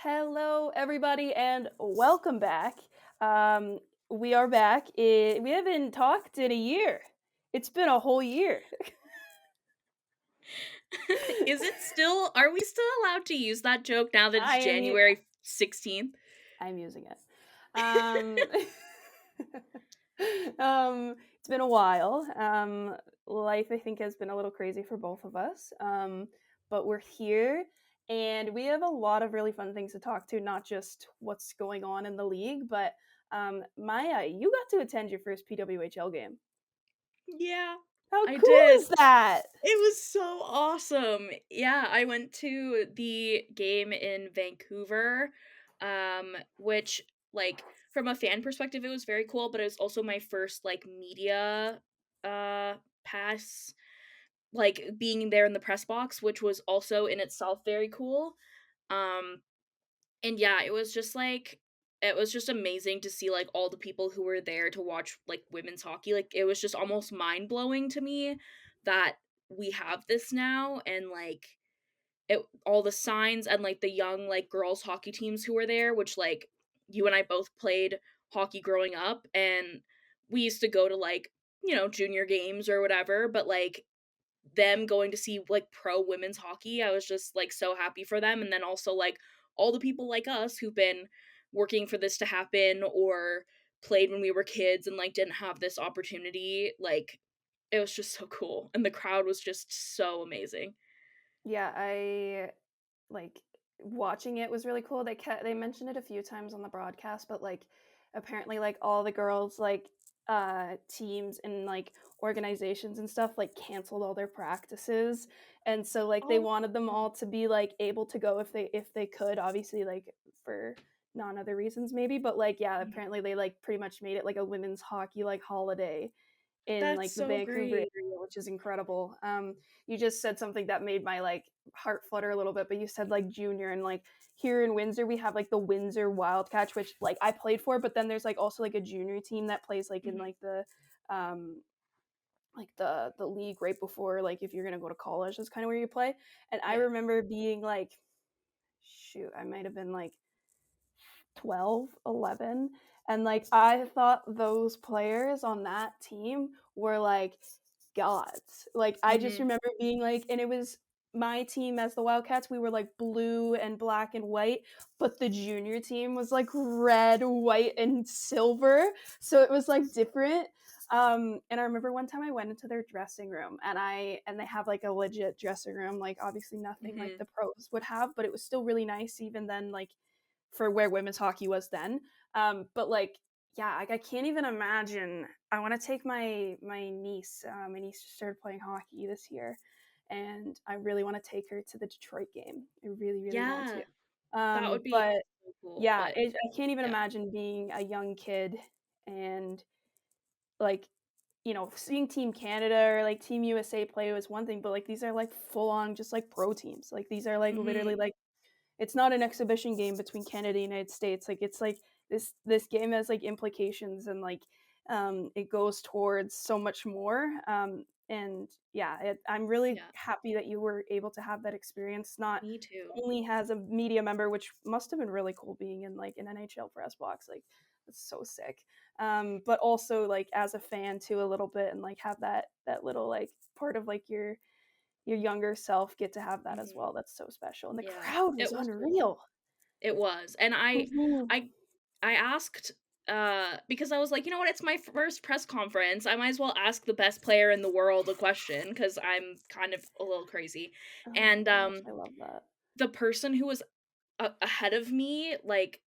Hello, everybody, and welcome back. Um, we are back. We haven't talked in a year. It's been a whole year. Are we still allowed to use that joke now that it's I am. January 16th? I'm using it. Um, it's been a while. Life, I think, has been a little crazy for both of us. But we're here, and we have a lot of really fun things to talk to. Not just what's going on in the league, but Maya, you got to attend your first PWHL game. Yeah, How I cool did. is that? It was so awesome. Yeah, I went to the game in Vancouver, which, like, from a fan perspective, it was very cool, but it was also my first, like, media, pass, like, being there in the press box, which was also in itself very cool. Um, And yeah, it was just amazing to see, like, all the people who were there to watch, like, women's hockey. Like, it was just almost mind-blowing to me that we have this now, and, like, it all the signs and, like, the young, like, girls hockey teams who were there, which, like, you and I both played hockey growing up, and we used to go to, like, junior games or whatever, but, like, them going to see, like, pro women's hockey, I was just, like, so happy for them, and then also, like, all the people like us who've been working for this to happen or played when we were kids and, like, didn't have this opportunity, like, it was just so cool, and the crowd was just so amazing. Yeah, I like watching it was really cool. They mentioned it a few times on the broadcast, but like apparently like all the girls like teams and like organizations and stuff like canceled all their practices, and so like they Oh, wanted them all to be like able to go if they could, obviously, like for non other reasons maybe, but like yeah, mhm. apparently they like pretty much made it like a women's hockey like holiday in That's like the so Vancouver great. area, which is incredible. You just said something that made my like heart flutter a little bit, but you said like junior, and like here in Windsor we have like the Windsor Wildcats, which like I played for, but then there's like also like a junior team that plays like in Mhm, um the league right before, like if you're gonna go to college, that's kind of where you play. And I yeah. remember being like, shoot, I might have been like 12, 11, and like I thought those players on that team were like gods. Like I just Mhm, remember being like, and it was my team as the Wildcats, we were like blue and black and white, but the junior team was like red, white, and silver. So it was like different. And I remember one time I went into their dressing room, and they have like a legit dressing room, like obviously nothing like mhm, the pros would have, but it was still really nice even then, like for where women's hockey was then. But like, yeah, like I can't even imagine. I want to take my niece. My niece just started playing hockey this year, and I really want to take her to the Detroit game. I really, really want to. yeah, that would be But so cool, yeah, but I can't even yeah. imagine being a young kid and like seeing Team Canada or like Team USA play was one thing, but like these are like full on just like pro teams. Like these are like literally Mhm, like it's not an exhibition game between Canada and the United States. Like it's like this game has like implications, and like it goes towards so much more. And yeah, I'm really yeah, happy that you were able to have that experience. Not me too. only as a media member, which must have been really cool being in like an NHL press box, like that's so sick. But also like as a fan too a little bit, and like have that little like part of like your younger self get to have that as Mhm, well. That's so special, and the yeah, crowd was it was cool. unreal. It was, and Mhm. I I asked, because I was like, "You know what? It's my first press conference. I might as well ask the best player in the world a question because 'cause I'm kind of a little crazy." Oh my And, gosh, I love that. the person who was ahead of me, like,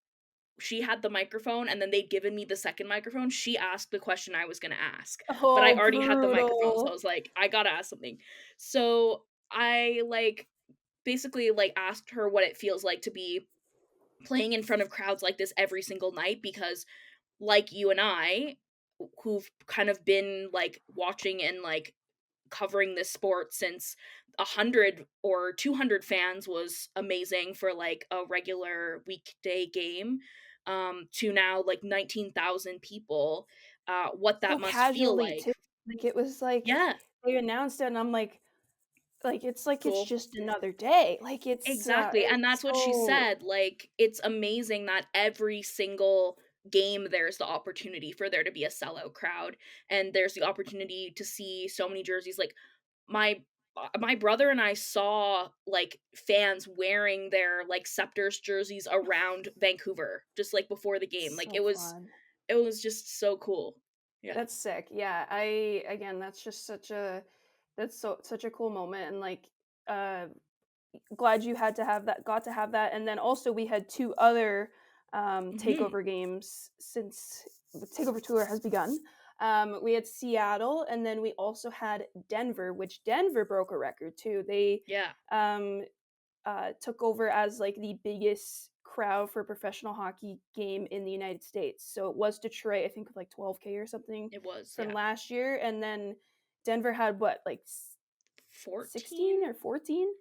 she had the microphone, and then they'd given me the second microphone. She asked the question I was gonna ask, but I Oh, already had the microphone, so I brutal. was like, "I gotta ask something." So, I, like, basically, like, asked her what it feels like to be playing in front of crowds like this every single night because, like you and I, who've kind of been, like, watching and, like, covering this sport since 100 or 200 fans was amazing for, like, a regular weekday game, to now, like, 19,000 people, what that So must feel casually like. too. Like, it was like Yeah. they announced it, and I'm like, it's Cool. just another day. Like Exactly, and it's that's what she so said, like, it's amazing that every single game there's the opportunity for there to be a sellout crowd, and there's the opportunity to see so many jerseys, like, my my brother and I saw, like, fans wearing their, like, Sceptres jerseys around Vancouver, just, like, before the game, like, so fun. it was just so cool. Yeah. That's sick. Yeah, I again, that's just such a cool moment, and uh glad you had to have that got to have that, and then also we had 2 other, Mhm. takeover games since the takeover tour has begun. We had Seattle, and then we also had Denver, which Denver broke a record too. They, Yeah, um, took over as, like, the biggest crowd for a professional hockey game in the United States. So it was Detroit, I think, with, like, 12K or something it was, from yeah. last year, and then Denver had what, like, 16 or 14? 14?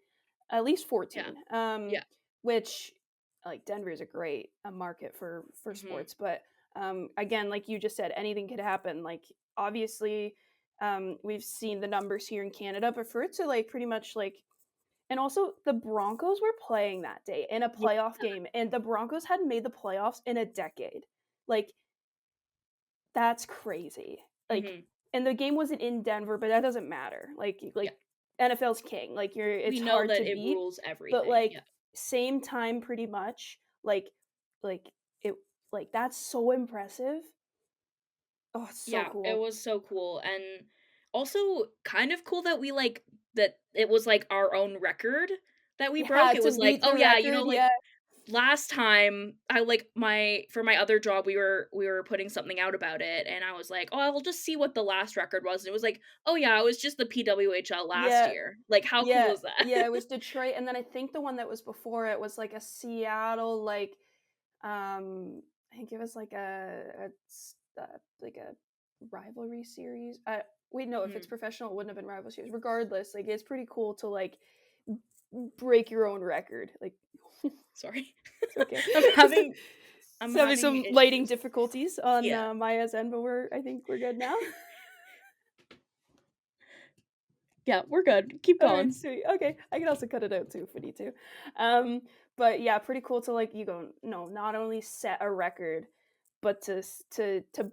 At least Yeah, 14, yeah, which, like, Denver is a great, market for mhm. sports, but, again, like you just said, anything could happen, like, obviously, we've seen the numbers here in Canada, but for it to, like, pretty much, like and also the Broncos were playing that day in a Yeah, playoff game, and the Broncos hadn't made the playoffs in a decade. Like, that's crazy. Like, mhm. and the game wasn't in Denver, but that doesn't matter. Yeah. NFL's king. Like We it's know hard that to it beat, rules but everything, like yeah. same time pretty much. Like it that's so impressive. Oh, it's so Yeah, it cool. was so cool, and also kind of cool that we, like that it was, like, our own record that we broke. Yeah, It to was like, beat "Oh, the yeah," record. like, Yeah. last time I, like my for my other job, we were putting something out about it, and I was like, "Oh, I'll just see what the last record was," and it was like, "Oh, yeah, it was just the PWHL last Yeah. year." Like, how cool Yeah. is that? Yeah, it was Detroit, and then I think the one that was before it was like a Seattle I think it was like like a rivalry series. Wait, no, if it's Mhm. professional, it wouldn't have been rivalry series. Regardless, like it's pretty cool to like break your own record. Like Sorry. it's okay. I'm having I'm Just having having some lighting issues. difficulties on Yeah. Maya's end, but I think we're good now. Yeah, we're good. Keep Alright, going. sweet. Okay, I can also cut it out too if we need to. But yeah, pretty cool to like you go no, not only set a record, but to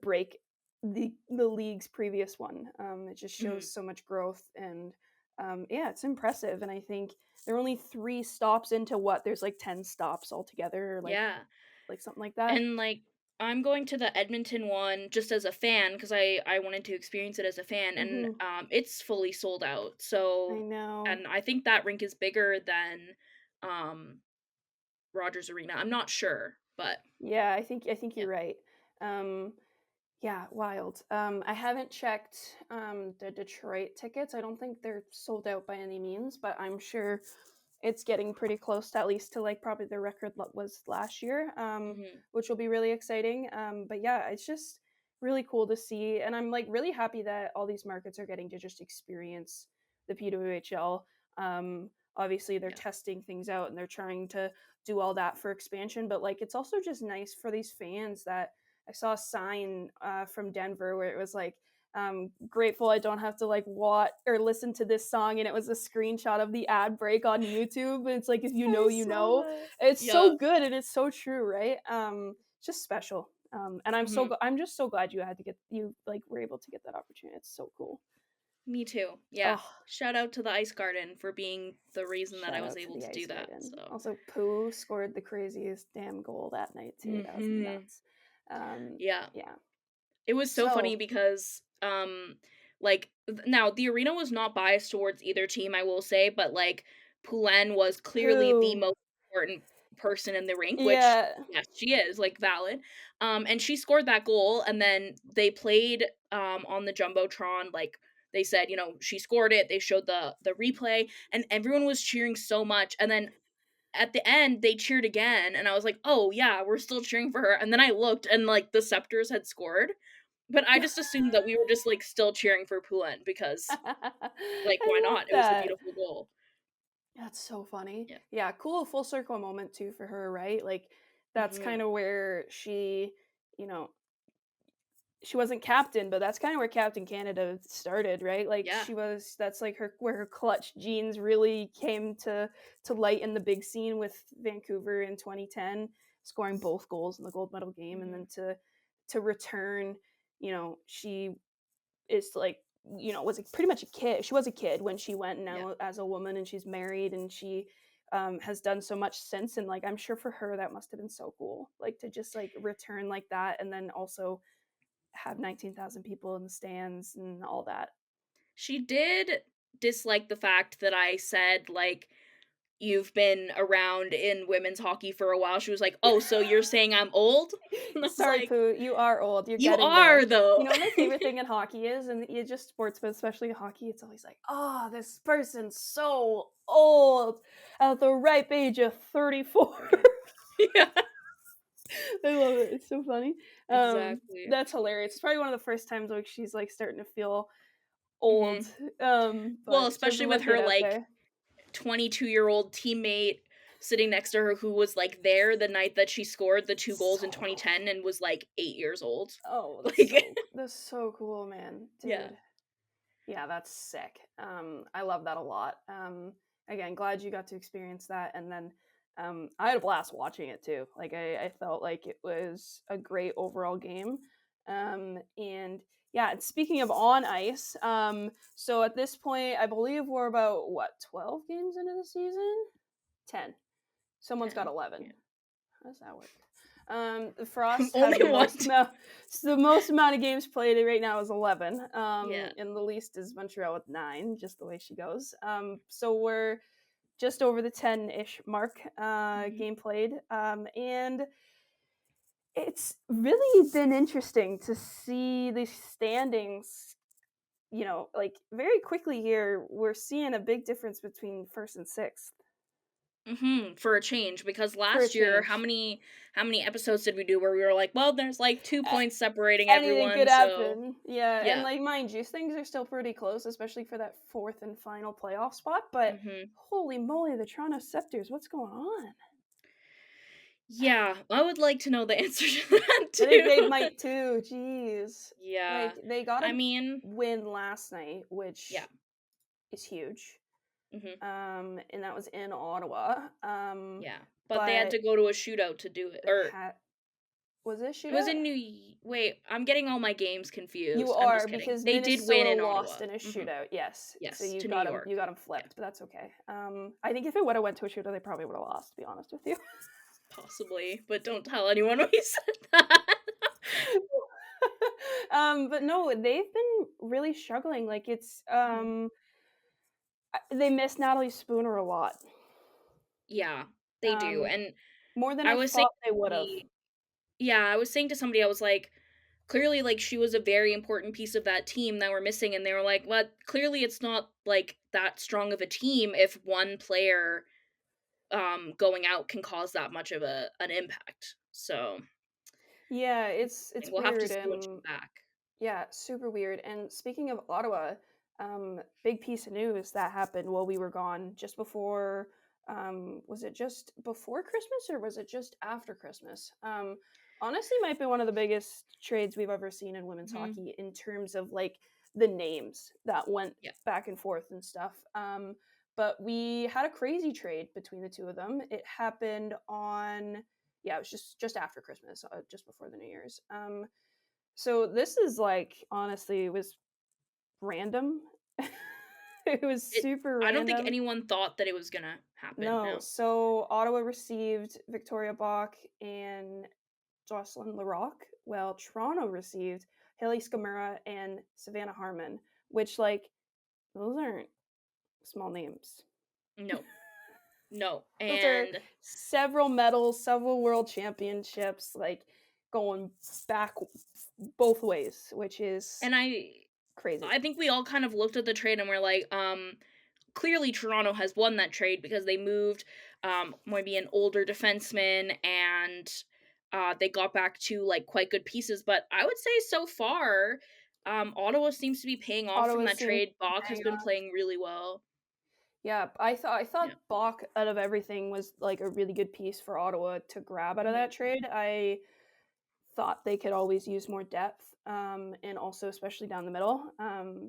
break the league's previous one. It just Mhm. shows so much growth and yeah, it's impressive. And I think there are only 3 stops into what there's like 10 stops altogether, or Yeah. like something like that. And, like, I'm going to the Edmonton one just as a fan because I wanted to experience it as a fan, and, Hmm. it's fully sold out, I so know. and I think that rink is bigger than, um, Rogers Arena, I'm not sure, but Yeah, I think yeah. you're right. Um, Yeah, wild. I haven't checked the Detroit tickets. I don't think they're sold out by any means, but I'm sure it's getting pretty close to at least to like probably the record was last year, Mhm. which will be really exciting. But yeah, it's just really cool to see, and I'm like really happy that all these markets are getting to just experience the PWHL. Obviously, they're Yeah. testing things out and they're trying to do all that for expansion, but like it's also just nice for these fans that I saw a sign from Denver where it was like, grateful I don't have to like watch or listen to this song, and it was a screenshot of the ad break on YouTube. And it's like, if you know, I you saw know. that. It's Yeah. so good and it's so true, right? Just special. And Mhm. I'm just so glad you like were able to get that opportunity. It's so cool. Me too, yeah. Oh, Shout out to the Ice Garden for being the reason that I shout was out to able the to do Ice that, Garden. so Also, Pooh scored the craziest damn goal that night too. That was Mhm. nuts. Yeah. Yeah. It was so funny So, because, like, now the arena was not biased towards either team, I will say, but, like, Poulin was clearly the Pooh. most important person in the rink, which, Yeah. yes, she is, like, valid. And she scored that goal, and then they played, on the Jumbotron, like, they said, she scored it, they showed the replay, and everyone was cheering so much, and then at the end, they cheered again, and I was like, "Oh, yeah, we're still cheering for her," and then I looked, and, like, the Sceptres had scored, but I just assumed that we were just, like, still cheering for Poulin because, like, why I love not? It was a that. beautiful goal. That's so funny. Yeah. Yeah, cool full circle moment too for her, right? Like that's Mhm. kind of where she, you know, she wasn't captain, but that's kinda where Captain Canada started, right? Like, Yeah. that's, like, her clutch genes really came to light in the big scene with Vancouver in 2010, scoring both goals in the gold medal game, and Mhm. then to return, she is, like, was, like, pretty much a kid. She was a kid when she went, Yeah. now as a woman, and she's married, and she, has done so much since, and, like, I'm sure for her that must have been so cool, like, to just, like, return like that, and then also have 19,000 people in the stands and all that. She did dislike the fact that I said, like, "You've been around in women's hockey for a while." She was like, "Oh, so you're saying I'm old?" And I was Sorry, like, Pooh, you are old, you're "You getting there. are, though." You know what my favorite thing in hockey is? And you just sports, but especially hockey, it's always like, "Oh, this person's so old at the ripe age of 34." Yeah, I love it, it's so funny. exactly. That's hilarious. It's probably one of the first times, like, she's, like, starting to feel old, Mhm. Well, but she has a especially with wicked her, out like, there. 22-year-old teammate sitting next to her who was, like, there the night that she scored the 2 goals in So 2010 and was, like, 8 years old. Oh, Like that's so cool, man, Yeah. dude. Yeah, that's sick. I love that a lot. Again, glad you got to experience that, and then I had a blast watching it too. Like I felt like it was a great overall game. And yeah, and speaking of on ice, so at this point, I believe we're about what 12 games into the season, 10. Someone's got 10. Yeah. 11. How does that work? For us, Only having one the most amount of games played right now is 11. Yeah. And the least is Montreal with 9, just the way she goes. So we're just over the 10-ish mark, Mhm. game played. And it's really been interesting to see the standings. Like very quickly here, we're seeing a big difference between first and sixth Mhm, for a change, because for a last year, change. how many episodes did we do where we were like, "Well, there's, like, 2 points separating Anything everyone, could so" happen. Yeah, and, Yeah. like, mind you, things are still pretty close, especially for that 4th and final playoff spot, but Mhm. holy moly, the Toronto Sceptres, what's going on? Yeah, I would like to know the answer to that I think they too. might too, jeez. Yeah. Like, they got I a mean win last night, yeah. which is huge, Mhm. and that was in Ottawa, Yeah. But they had but to go to a shootout to do it, they or had was it a it was shootout? in Wait, I'm getting all my games You confused, I'm are, just kidding. because They did win Minnesota in lost Ottawa. in a Mhm. shootout, yes. So Yes, you to New got them. York. You got them Yeah, flipped, but that's okay. I think if it would've went to a shootout, they probably would've lost, to be honest with you. possibly, but don't tell anyone we said that. But no, they've been really struggling, like, it's, Mhm. they miss Natalie Spooner a lot, Yeah, they do, um, and more than I I was saying thought they to would've. somebody Yeah, I was saying to somebody, I was like, "Clearly, like, she was a very important piece of that team that we're missing," and they were like, "Well, clearly it's not, like, that strong of a team if one player, going out can cause that much of an impact." So, Yeah, and it's we'll have to weird, see when she's and back. yeah, super weird. And speaking of Ottawa, big piece of news that happened while we were gone, just before. Was it just before Christmas or was it just after Christmas? Honestly, might be one of the biggest trades we've ever seen in women's Mhm. hockey in terms of like the names that went Yeah. back and forth and stuff. But we had a crazy trade between the two of them. It happened on, yeah, it was just after Christmas, just before the New Year's. So this is like honestly, it was random. It was It super I don't think random. anyone thought that it was gonna happen, No, no. so Ottawa received Victoria Bach and Jocelyn Larocque, while Toronto received Haley Skamura and Savannah Harmon, which like those aren't small names. No. No, Those are and several medals, several world championships, like going back both ways, which is and crazy. I think we all kind of looked at the trade and we're like, clearly Toronto has won that trade because they moved maybe an older defenseman and they got back to like quite good pieces. But I would say so far, Ottawa seems to be paying off from Ottawa that seems trade. Bach has been playing really well. Yeah, I thought Yeah. Bach out of everything was like a really good piece for Ottawa to grab out of Hmm. that trade. I thought they could always use more depth, and also especially down the middle.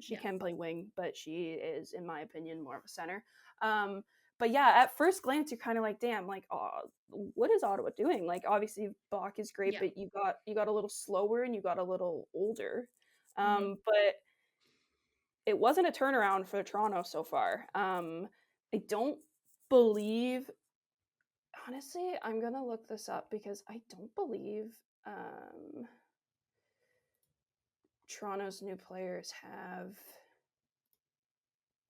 She Yeah. can play wing, but she is, in my opinion, more of a center. Um, but yeah, at first glance, you're kind of like, damn, like, oh, what is Ottawa doing? Like, obviously, Bach is great, Yeah. but you got a little slower and you got a little older. Mhm. But it wasn't a turnaround for Toronto so far. I don't believe honestly, I'm gonna look this up because I don't believe Toronto's new players have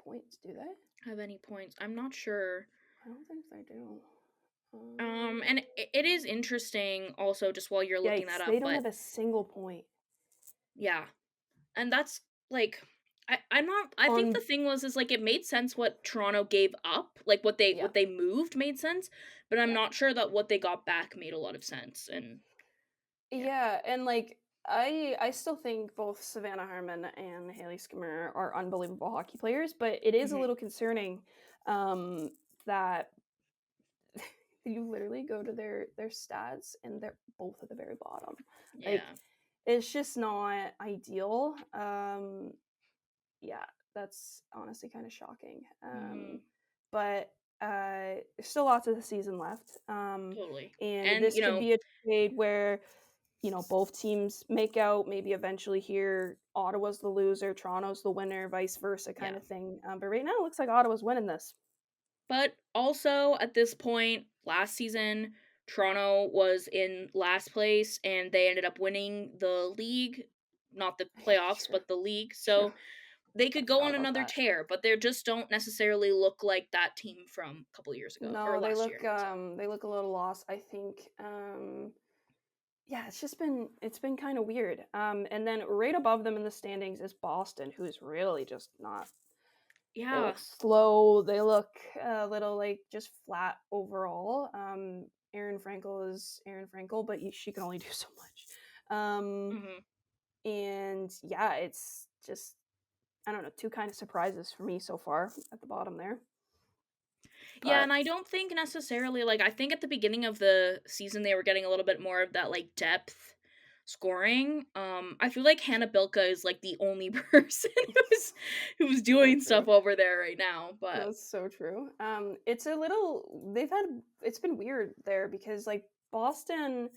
points, do they? Have any points? I'm not sure. I don't think they do. And it is interesting also just while you're looking that Yikes, they up, don't but have a single point yeah. And that's like I'm not I think the on. thing was is like it made sense what Toronto gave up, like Yeah, what they moved made sense, but I'm yeah. not sure that what they got back made a lot of sense. And yeah. Yeah, and like I still think both Savannah Harmon and Haley Skimmer are unbelievable hockey players, but it is a Mhm. little concerning that you literally go to their stats and they're both at the very bottom. Like Yeah. it's just not ideal. Yeah, that's honestly kind of shocking. Mhm. But there's still lots of the season left. Totally. And And this could be a trade where both teams make out, maybe eventually here Ottawa's the loser, Toronto's the winner, vice versa kind yeah. of thing. But right now it looks like Ottawa's winning this. But also at this point last season, Toronto was in last place and they ended up winning the league, not the playoffs, Sure. but the league. Sure. So they I could go forgot on about another that. tear, but they just don't necessarily look like that team from a couple years ago or No, last year. So, they look a little lost, I think. Yeah, it's been kind of weird. And then right above them in the standings is Boston, who's really just not. They yeah. look slow. They look a little like just flat overall. Aaron Frankel is Aaron Frankel, but she can only do so much. Mhm. And yeah, it's just I don't know, two kind of surprises for me so far at the bottom there. Yeah, But and I don't think necessarily like I think at the beginning of the season they were getting a little bit more of that like depth scoring. I feel like Hannah Bilka is like the only person who's so doing true. stuff over there right now, but That's so true. It's a little it's been weird there because like Boston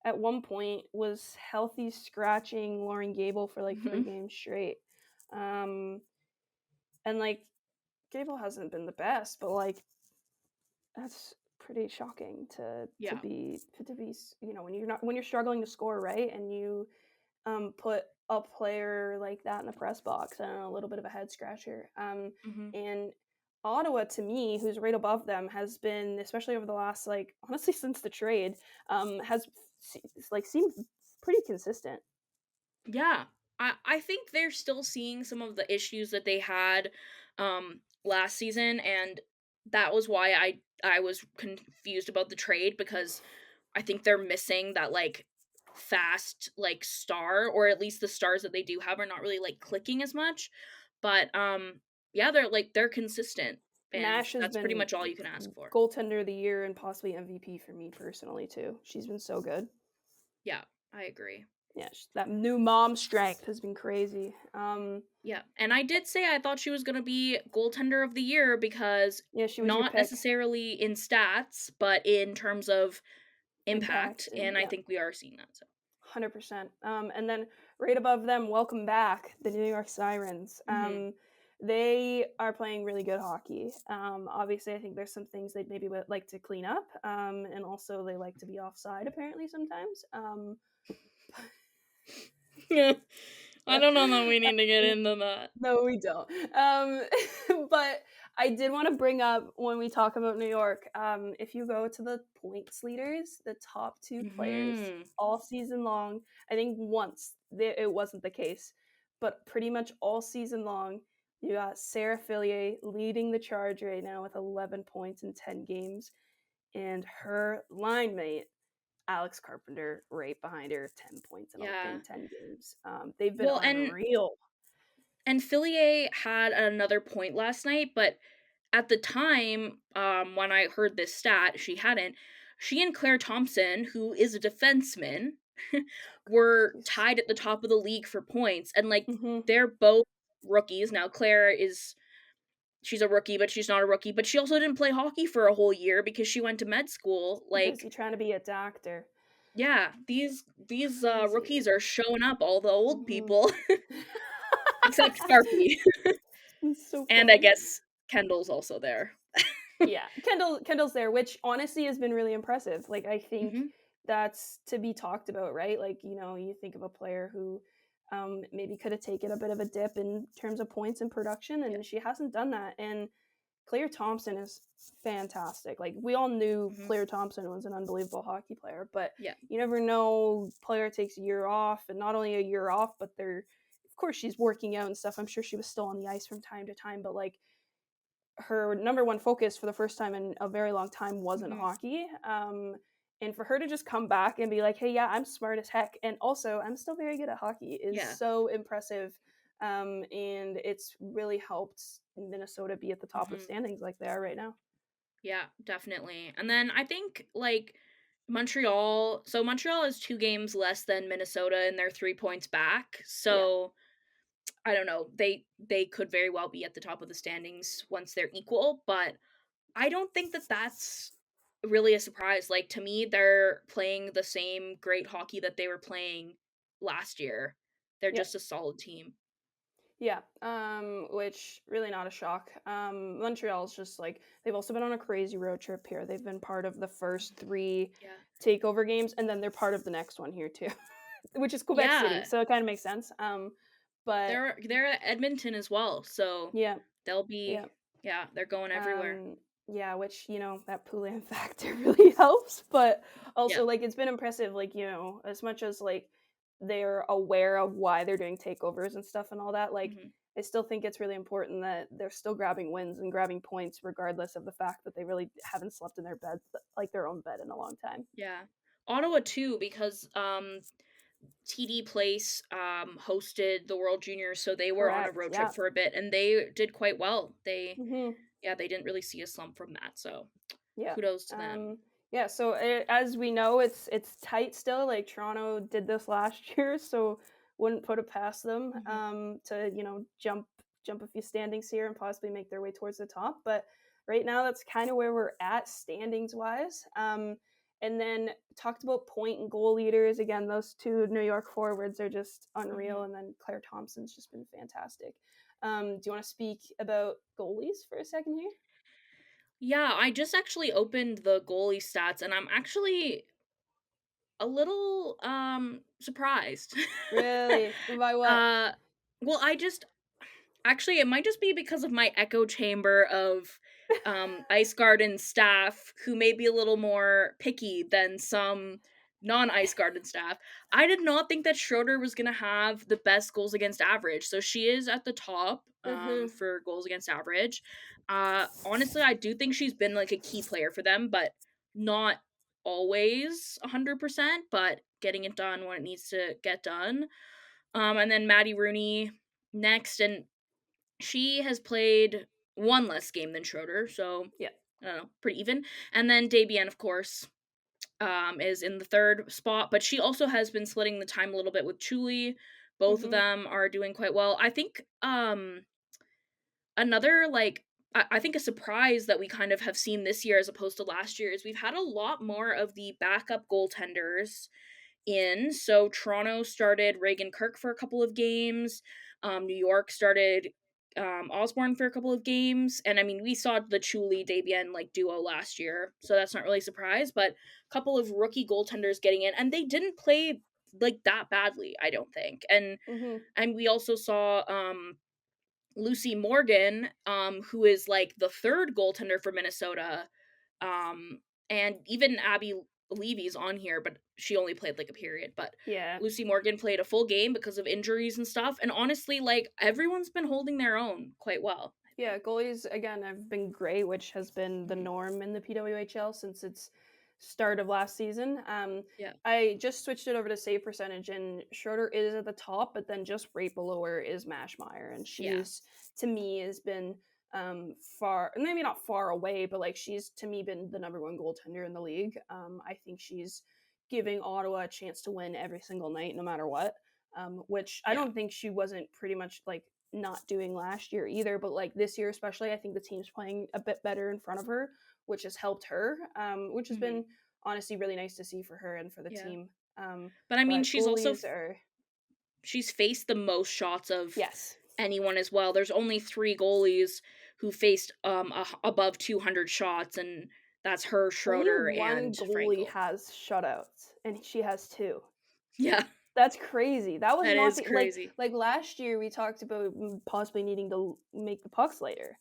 at one point was healthy scratching Lauren Gable for like three mhm. games straight. Um, and like Gable hasn't been the best, but like that's pretty shocking to Yeah. be when you're struggling to score right and you put a player like that in the press box. I don't know, a little bit of a head scratcher. Mhm. And Ottawa, to me, who's right above them, has been, especially over the last, like, honestly, since the trade, has like seemed pretty consistent. Yeah. I think they're still seeing some of the issues that they had last season, and that was why I was confused about the trade because I think they're missing that like fast like star, or at least the stars that they do have are not really like clicking as much. But yeah, they're consistent, and Nash has that's pretty been much all you can ask for. goaltender of the year and possibly MVP for me personally too. She's been so good. Yeah, I agree. Yeah, that new mom strength has been crazy. Yeah, and I did say I thought she was gonna be goaltender of the year because Yeah, she was your not pick. necessarily in stats, but in terms of Impact impact, and and I yeah. think we are seeing that. So, 100%. And then right above them, welcome back, the New York Sirens. hmm They are playing really good hockey. Obviously, I think there's some things they'd maybe would like to clean up. And also, they like to be offside apparently sometimes. yeah, I don't know that we need to get into that. No, we don't. But I did want to bring up when we talk about New York, if you go to the points leaders, the top two players Hmm all season long, I think once it wasn't the case, but pretty much all season long, you got Sarah Fillier leading the charge right now with 11 points in 10 games, and her line mate, Alex Carpenter, right behind her, 10 points Yeah. in 10 games. They've been Well, unreal. and Fillier had another point last night, but at the time, when I heard this stat, she hadn't. She and Claire Thompson, who is a defenseman, were Jeez. tied at the top of the league for points, and, like, Mhm. they're both rookies. Now Claire is she's a rookie, but she's not a rookie, but she also didn't play hockey for a whole year because she went to med school, Busy like, trying to be a doctor. yeah, these Crazy. rookies are showing up, all the old Mhm. people, except Sharpie, It's so and I funny. guess Kendall's also there. Yeah, Kendall's there, which honestly has been really impressive. Like, I think Mhm, that's to be talked about, right? Like, you think of a player who maybe could have taken a bit of a dip in terms of points and production, yeah, and she hasn't done that. And Claire Thompson is fantastic. Like, we all knew mhm, Claire Thompson was an unbelievable hockey player, but yeah, you never know. Player takes a year off, and not only a year off, but of course, she's working out and stuff. I'm sure she was still on the ice from time to time, but like her number one focus for the first time in a very long time wasn't mhm, hockey. And for her to just come back and be like, "Hey, yeah, I'm smart as heck, and also I'm still very good at hockey," is yeah, so impressive. And it's really helped Minnesota be at the top of the mhm. standings like they are right now. Yeah, definitely. And then I think like Montreal is 2 games less than Minnesota and they're 3 points back. Yeah, So I don't know. They could very well be at the top of the standings once they're equal, but I don't think that that's really a surprise. Like to me, they're playing the same great hockey that they were playing last year. They're yeah, just a solid team. yeah. Which really not a shock. Montreal's just like they've also been on a crazy road trip here. They've been part of the first three Yeah. takeover games, and then they're part of the next one here too. Which is Quebec City, Yeah, so it kind of makes sense. But they're at Edmonton as well. So yeah, they'll be yeah, yeah, they're going everywhere. yeah, which that Poulin factor really helps. But Yeah. also, like, it's been impressive. Like, as much as like they're aware of why they're doing takeovers and stuff and all that. Like, Mhm. I still think it's really important that they're still grabbing wins and grabbing points, regardless of the fact that they really haven't slept in their bed, like their own bed, in a long time. Yeah. Ottawa too, because TD Place hosted the World Juniors, so they were on a Correct. road trip Yeah. for a bit and they did quite well. They Hmm. yeah, they didn't really see a slump from that. So Yeah. kudos to them. Yeah, so as we know, it's tight still. Like Toronto did this last year, so wouldn't put it past them Mhm. to jump a few standings here and possibly make their way towards the top. But right now, that's kind of where we're at standings wise. And then talked about point and goal leaders again. Those two New York forwards are just unreal, Mhm. and then Claire Thompson's just been fantastic. Do you want to speak about goalies for a second here? Yeah, I just actually opened the goalie stats and I'm actually a little surprised. Really? By what? uh well, actually, it might just be because of my echo chamber of Ice Garden staff who may be a little more picky than some non-Ice Garden staff. I did not think that Schroeder was going to have the best goals against average. So she is at the top Uh-huh. for goals against average. Honestly, I do think she's been like a key player for them, but not always 100%, but getting it done when it needs to get done. And then Maddie Rooney next, and she has played one less game than Schroeder, so Yeah. I don't know, pretty even. And then Debian, of course, is in the third spot, but she also has been splitting the time a little bit with Chuli. Both of Mhm. them are doing quite well. I think another like I think a surprise that we kind of have seen this year as opposed to last year is we've had a lot more of the backup goaltenders in. So Toronto started Reagan Kirk for a couple of games. New York started Osborne for a couple of games, and I mean we saw the Chuli Debian like duo last year, so that's not really a surprise. But a couple of rookie goaltenders getting in, and they didn't play like that badly, I don't think. Mhm. And we also saw Lucy Morgan, who is like the third goaltender for Minnesota, and even Abby Levy's on here, but she only played like a period. But Yeah. Lucy Morgan played a full game because of injuries and stuff. And honestly, like everyone's been holding their own quite well, I Yeah, think. goalies again have been great, which has been the Mhm. norm in the PWHL since its start of last season. Yeah, I just switched it over to save percentage, and Schroeder is at the top, but then just right below her is Mashmeyer, and yeah, she's to me has been far, maybe not far away, but like she's to me been the number one goaltender in the league. I think she's giving Ottawa a chance to win every single night, no matter what. Which I Yeah. don't think she wasn't pretty much like not doing last year either, but like this year especially, I think the team's playing a bit better in front of her, which has helped her, which has Mhm. been honestly really nice to see for her and for the Yeah. team. But I mean, But goalies are she's faced the most shots of yes, anyone as well. There's only 3 goalies who faced, above 200 shots, and that's her, only Schroeder, one and goalie Frankel. has shutouts, and she has two. Yeah, That's crazy. That was that not is the crazy. like last year we talked about possibly needing to make the pucks later.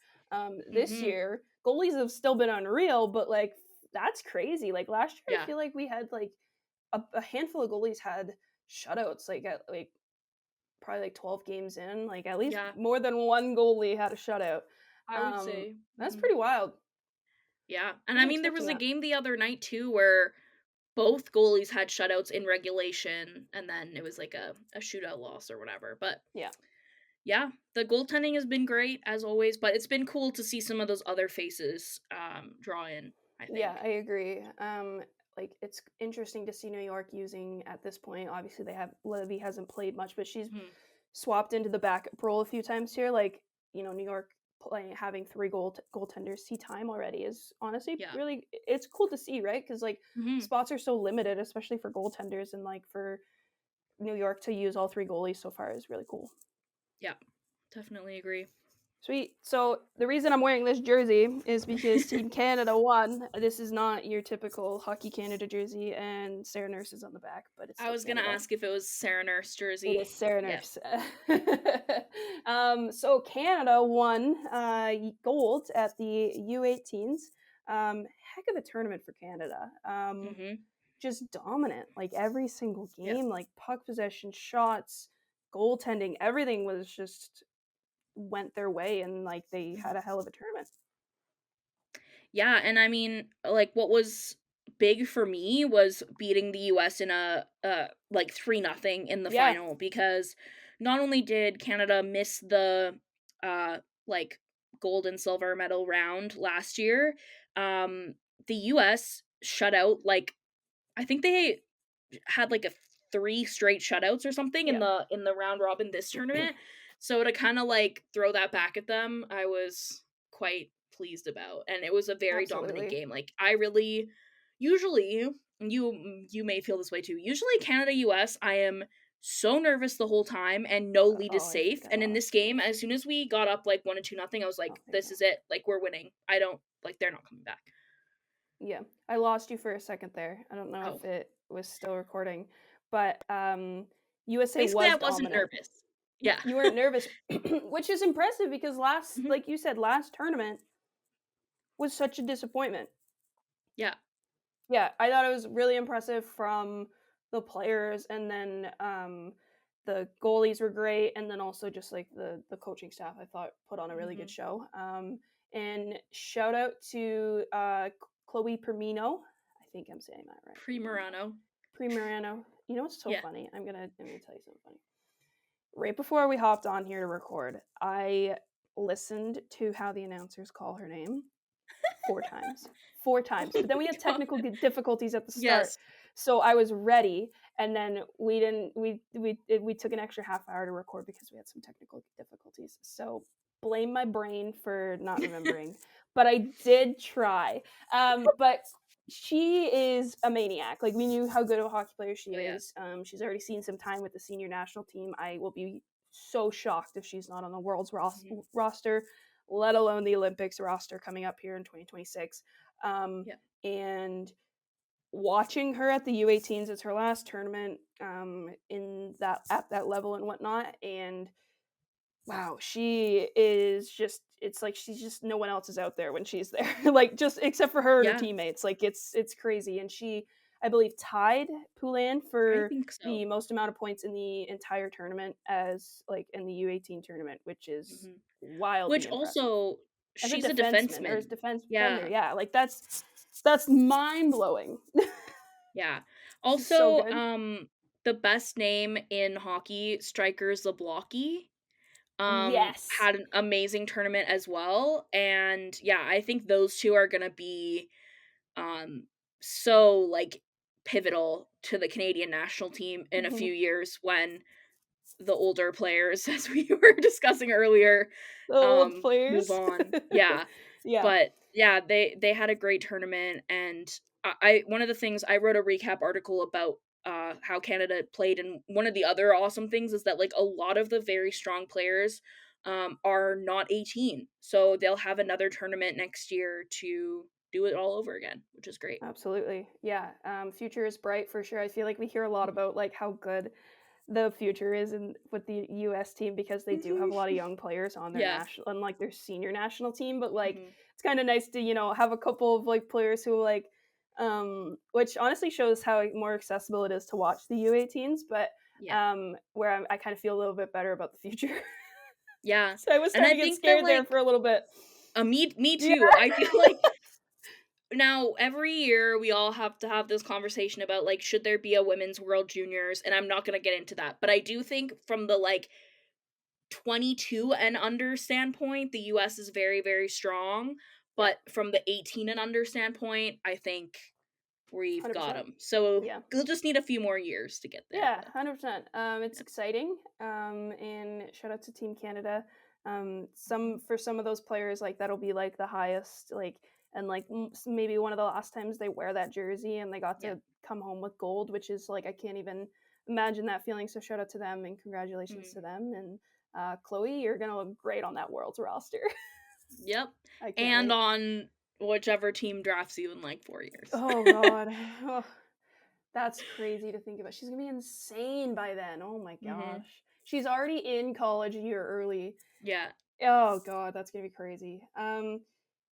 This Mhm. year goalies have still been unreal, but like that's crazy. Like last year, I Yeah. feel like we had like a handful of goalies had shutouts. Like at like probably like 12 games in, like at least Yeah, more than one goalie had a shutout. I would say. That's Mhm. pretty wild. Yeah, and I Wasn't mean, there expecting was a that. game the other night too where both goalies had shutouts in regulation, and then it was like a shootout loss or whatever, but Yeah. yeah, the goaltending has been great as always, but it's been cool to see some of those other faces, draw in, I Yeah, think. I agree. Like it's interesting to see New York using at this point. Obviously, they have Levy hasn't played much, but she's Mhm. swapped into the backup role a few times here. Like New York playing having three goaltenders see time already is honestly Yeah. really it's cool to see, right? Because like Mhm. spots are so limited, especially for goaltenders, and like for New York to use all three goalies so far is really cool. Yeah. Definitely agree. Sweet. So the reason I'm wearing this jersey is because Team Canada won. This is not your typical Hockey Canada jersey, and Sarah Nurse is on the back, but it's I still was gonna Canada. ask if it was Sarah Nurse It jersey. is Sarah Yep. Nurse. So Canada won gold at the U18s. Heck of a tournament for Canada. Mhm. Just dominant, like every single Yeah. game, like puck possession, shots, goaltending, everything was just went their way, and like they Mhm. had a hell of a tournament. Yeah, and I mean, like, what was big for me was beating the US in like, 3-0 in the Yeah, final because not only did Canada miss the, like, gold and silver medal round last year, the US shut out, like I think they had like a 3 straight shutouts or something yeah, in the round robin this tournament. So to kinda, like, throw that back at them, I was quite pleased about, and it was a very dominant absolutely. game. Like, I really usually, you may feel this way too. Usually Canada, US, I am so nervous the whole time and no lead is Oh, I think safe, I and in this lost game, too. as soon as we got up, like, 1 or 2 nothing, I was like, Nothing. "This is it. Like, we're winning. I don't like, they're not coming back." Yeah, I lost you for a second there. I don't know Oh. if it was still recording, but USA Basically, I was wasn't dominant. nervous. Yeah. You weren't nervous, which is impressive because Mhm. like you said, last tournament was such a disappointment. Yeah. Yeah, I thought it was really impressive from the players, and then the goalies were great, and then also just like the coaching staff, I thought put on a really good Mhm. show. And shout out to Chloe Permino. I think I'm saying that right. Permino. Pre-Murano. Primerano. You know what's so Yeah. funny? I'm gonna tell you something funny. Right before we hopped on here to record, I listened to how the announcers call her name 4 times. 4 Oh times. my But then we had god. technical difficulties at the start. Yes. So I was ready, and then we didn't we took an extra half hour to record because we had some technical difficulties. So blame my brain for not remembering, but I did try. But she is a maniac. Like we knew how good of a hockey player she Oh, yeah. is. She's already seen some time with the senior national team. I will be so shocked if she's not on the world's Mhm. roster, let alone the Olympics roster coming up here in 2026. Um, Yeah. and watching her at the U18s, it's her last tournament in that at that level and whatnot. And wow, she is just it's like she's just no one else is out there when she's there. Like just except for her and her Yeah, teammates. Like it's crazy. And she I believe tied Poulin I for think so. the most amount of points in the entire tournament as like in the U18 tournament, which is Mhm. wildly Which impressive. also As a she's a defenseman or as defenseman. defense defender, Yeah, yeah, like that's mind blowing. yeah. She's so Also, good. the best name in hockey, Strikers Zablocki, Yes. had an amazing tournament as well, and, yeah, I think those 2 are gonna be, um, so, like pivotal to the Canadian national team in a Mhm. few years when the older players, as we were discussing earlier, The old move players. on. Yeah. Yeah, But yeah, they had a great tournament, and I one of the things I wrote a recap article about how Canada played, and one of the other awesome things is that like a lot of the very strong players are not 18. So they'll have another tournament next year to do it all over again, which is great. absolutely. Yeah, future is bright for sure. I feel like we hear a lot Mhm. about, like, how good the future is in with the US team because they do have a lot of young players on their Yeah. national on, like, their senior national team, but, like, Mhm. it's kinda nice to, have a couple of, like, players who, like, which honestly shows how more accessible it is to watch the U18s, but, Yeah. where I kinda feel a little bit better about the future. Yeah. So I was And I starting to get think that scared there like for a little bit. me Yeah. too. I feel like now, every year we all have to have this conversation about like should there be a women's world juniors, and I'm not going to get into that. But I do think from the like 22 and under standpoint, the US is very very strong, Yeah, but from the 18 and under standpoint, I think we've got 100%. them. So Yeah. we'll just need a few more years to get there, Yeah, but 100%. It's yeah. exciting. And shout out to Team Canada. Mhm. Some of those players, like that'll be like the highest, like, and like maybe one of the last times they wear that jersey and they got Yeah. to come home with gold, which is like I can't even imagine that feeling. So shout out to them and congratulations Mhm. to them. And Chloe, you're gonna look great on that World's roster. Yep. I can't And wait. on whichever team drafts you in like 4 years. Oh God. Oh, that's crazy to think about. She's gonna be insane by then. Oh my Mhm. gosh. She's already in college a year early. Yeah. Oh god, that's gonna be crazy.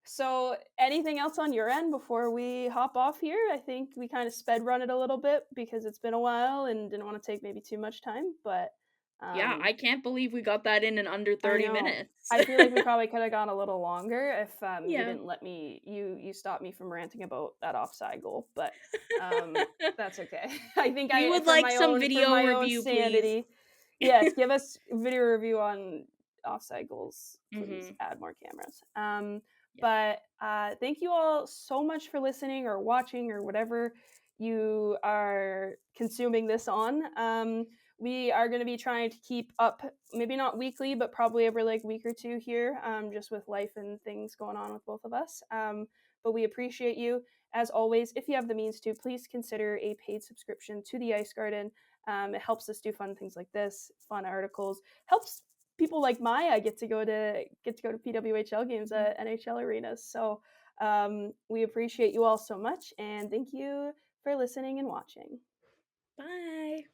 So anything else on your end before we hop off here? I think we kind of sped run it a little bit because it's been a while and didn't want to take maybe too much time, but Yeah, um I can't believe we got that in under I 30 know. minutes. I feel like we probably could have gone a little longer if you Yeah. didn't let me you stopped me from ranting about that offside goal, but that's okay. I think We I would like some for video my own review, please. sanity. Yes, give us video review on offside goals, please. Mhm. Add more cameras. Yeah. But thank you all so much for listening or watching or whatever you are consuming this on. We are going to be trying to keep up, maybe not weekly, but probably every like week or two here, just with life and things going on with both of us. But we appreciate you. As always, if you have the means to, please consider a paid subscription to the Ice Garden. It helps us do fun things like this, fun articles, helps people like Maya get to go to PWHL games Mhm. at NHL arenas. So we appreciate you all so much, and thank you for listening and watching. Bye.